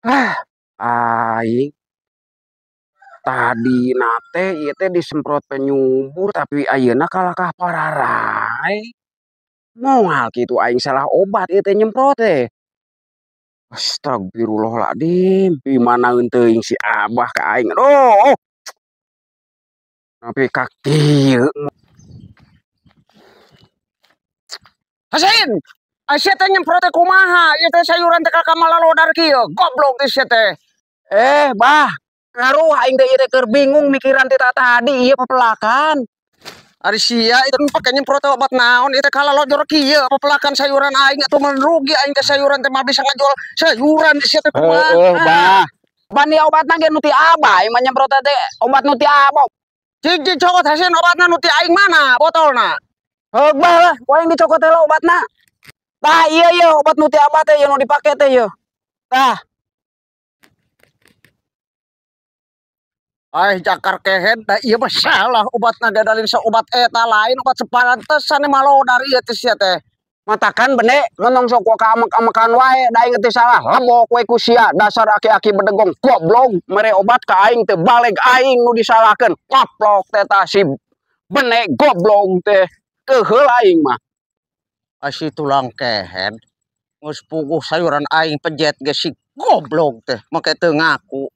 Ah, aing tadi nate ieu teh disemprot penyumbur tapi ayeuna kalakah pararai. Moal kitu aing salah obat ieu teh nyemprot teh. Astagfirullahaladzim, pimanaeun teuing si Abah ka aing. Aduh, sampai ka kieu. Hasin, sia teh nyemprot teh kumaha? Ieu teh sayuran teh ka malalodar kieu. Goblok teh sia teh. Bah, ngaruh aing teh ieu teh keur bingung mikiran teh tadi ieu papelakan. Ari sia itu pake nyemprot obat naon ieu teh kalalojor kieu papelakan sayuran aing atuh mun rugi aing teh sayuran teh mah bisa ngajual sayuran sia teh kumaha. Bah. Bani obatna ge nu ti Abah, aing mah nyemprot teh obat nu ti Abah. Cicing cokot hasil obatna nu ti aing mana botolna? Heug bah lah, poe dicokot teh obatna. Tah ieu obat nu ti Abah teh ieu nu dipake teh ieu. Tah. Jakar kehead da ieu mah salah obatna dadalin obat eta lain obat sepantesan malodar ieu teh sia teh. Matakan bene nonong sok ka amek-amekan wae da aing teh salah labok we ku sia dasar aki-aki bedegong goblok mere obat ka aing teh baleg aing nu disalahkeun goblok teh tah si bene goblok teh keheul aing mah. Si tulang kehead geus puguh sayuran aing pejet ge si goblok teh make teu ngaku.